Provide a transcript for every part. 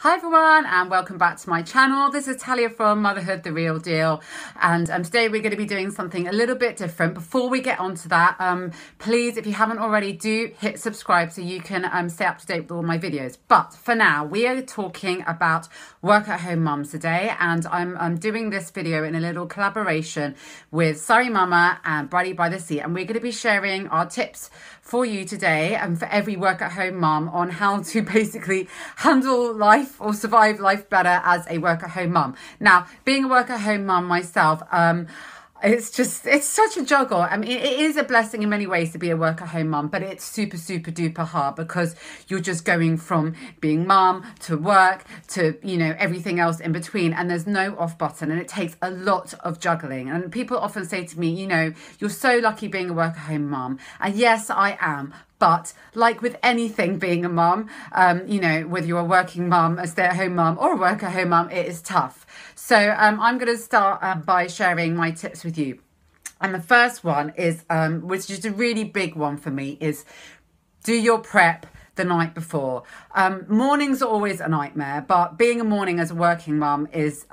Hi everyone and welcome back to my channel. This is Talia from Motherhood, The Real Deal, and today we're going to be doing something a little bit different. Before we get onto that, please, if you haven't already, do hit subscribe so you can stay up to date with all my videos. But for now, we are talking about work at home mums today, and I'm doing this video in a little collaboration with Surrey Mama and Bridie by the Sea, and we're going to be sharing our tips for you today and for every work at home mum on how to basically handle life or survive life better as a work at home mum. Now, being a work at home mum myself, it's such a juggle. I mean, it is a blessing in many ways to be a work at home mum, but it's super duper hard because you're just going from being mum to work to, you know, everything else in between, and there's no off button, and it takes a lot of juggling. And people often say to me, you know, you're so lucky being a work at home mum. And yes, I am. But like with anything being a mum, you know, whether you're a working mum, a stay-at-home mum or a work-at-home mum, it is tough. So I'm going to start by sharing my tips with you. And the first one is, which is a really big one for me, is do your prep the night before. Mornings are always a nightmare, but being a morning as a working mum is,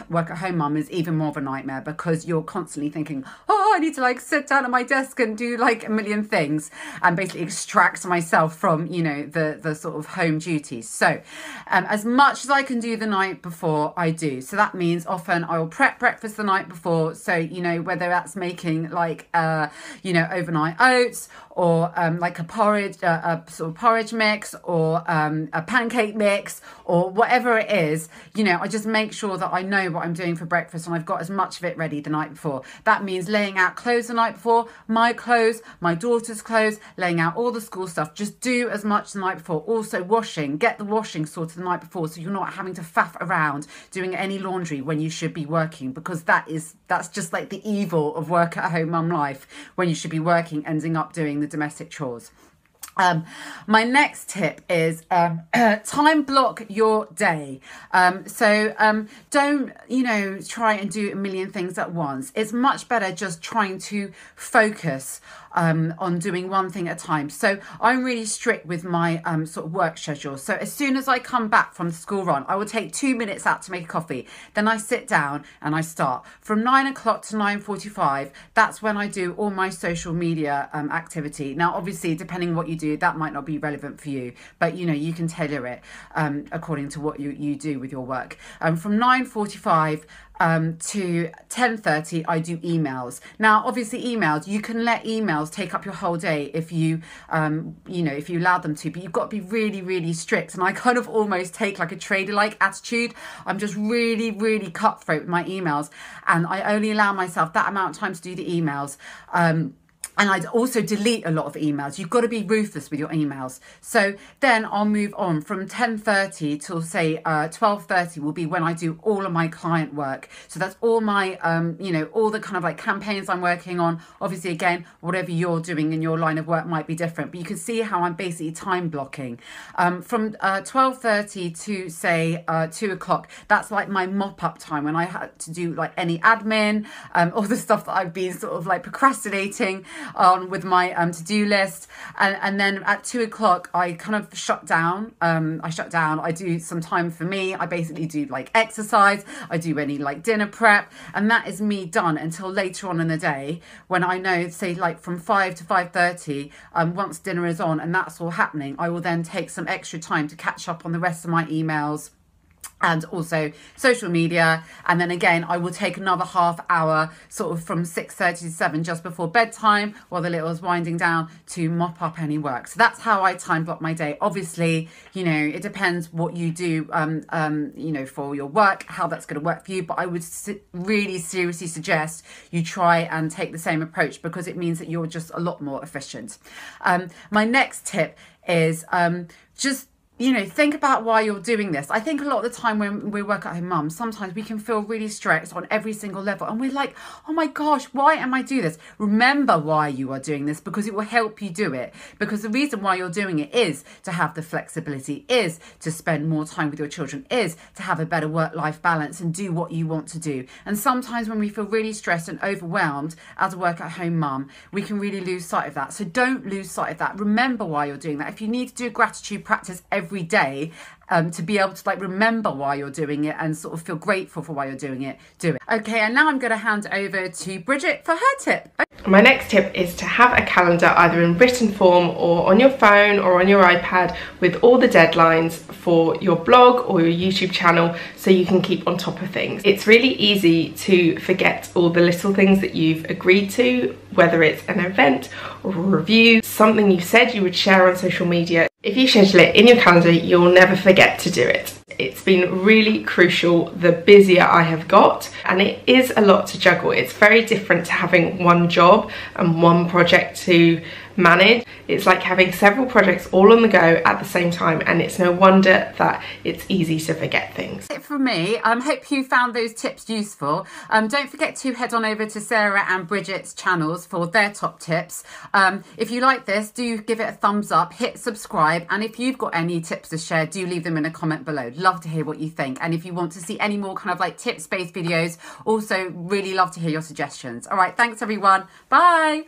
work at home mum is even more of a nightmare because you're constantly thinking, oh, I need to like sit down at my desk and do like a million things and basically extract myself from, you know, the sort of home duties. So as much as I can do the night before, I do. So that means often I will prep breakfast the night before. So, you know, whether that's making like, you know, overnight oats or like a porridge, a sort of porridge mix, or a pancake mix, or whatever it is, you know, I just make sure that I know what I'm doing for breakfast and I've got as much of it ready the night before. That means laying out clothes the night before, my clothes, my daughter's clothes, laying out all the school stuff. Just do as much the night before. Also washing, get the washing sorted the night before so you're not having to faff around doing any laundry when you should be working, because that's just like the evil of work at home mum life, when you should be working, ending up doing the domestic chores. My next tip is time block your day. Don't, you know, try and do a million things at once. It's much better just trying to focus on doing one thing at a time. So I'm really strict with my sort of work schedule. So as soon as I come back from the school run, I will take 2 minutes out to make a coffee. Then I sit down and I start. From 9 o'clock to 9:45, that's when I do all my social media activity. Now, obviously, depending what you do, that might not be relevant for you, but you know, you can tailor it according to what you do with your work. From 9:45 to 10:30, I do emails. Now, obviously, emails, you can let emails take up your whole day if you, you know, if you allow them to, but you've got to be really strict. And I kind of almost take like a trader-like attitude. I'm just really cutthroat with my emails, and I only allow myself that amount of time to do the emails. And I'd also delete a lot of emails. You've got to be ruthless with your emails. So then I'll move on from 10:30 till say 12:30 will be when I do all of my client work. So that's all my, you know, all the kind of like campaigns I'm working on. Obviously, again, whatever you're doing in your line of work might be different, but you can see how I'm basically time blocking. From 12:30 to say 2 o'clock, that's like my mop up time when I had to do like any admin, all the stuff that I've been sort of like procrastinating on with my to-do list, and then at 2 o'clock I kind of shut down. I do some time for me. I basically do like exercise, I do any like dinner prep, and that is me done until later on in the day when I know, say like from 5 to 5:30, once dinner is on and that's all happening, I will then take some extra time to catch up on the rest of my emails and also social media. And then again, I will take another half hour sort of from 6:30 to 7 just before bedtime while the little is winding down to mop up any work. So that's how I time block my day. Obviously, you know, it depends what you do, you know, for your work, how that's going to work for you. But I would really seriously suggest you try and take the same approach, because it means that you're just a lot more efficient. My next tip is just, you know, think about why you're doing this. I think a lot of the time when we work at home mums, sometimes we can feel really stressed on every single level, and we're like, oh my gosh, why am I doing this? Remember why you are doing this, because it will help you do it. Because the reason why you're doing it is to have the flexibility, is to spend more time with your children, is to have a better work-life balance and do what you want to do. And sometimes when we feel really stressed and overwhelmed as a work at home mum, we can really lose sight of that. So don't lose sight of that. Remember why you're doing that. If you need to do a gratitude practice every every day, to be able to like remember why you're doing it and sort of feel grateful for why you're doing it, do it. Okay, and now I'm going to hand over to Bridget for her tip. My next tip is to have a calendar either in written form or on your phone or on your iPad with all the deadlines for your blog or your YouTube channel, so you can keep on top of things. It's really easy to forget all the little things that you've agreed to, whether it's an event or a review, something you said you would share on social media. If you schedule it in your calendar, you'll never forget to do it. It's been really crucial the busier I have got, and it is a lot to juggle. It's very different to having one job and one project to manage. It's like having several projects all on the go at the same time, and it's no wonder that it's easy to forget things. That's it from me. Hope you found those tips useful. Don't forget to head on over to Sarah and Bridget's channels for their top tips. If you like this, do give it a thumbs up, hit subscribe, and if you've got any tips to share, do leave them in a comment below. Love to hear what you think, and if you want to see any more kind of like tips-based videos, also really love to hear your suggestions. All right, thanks everyone. Bye.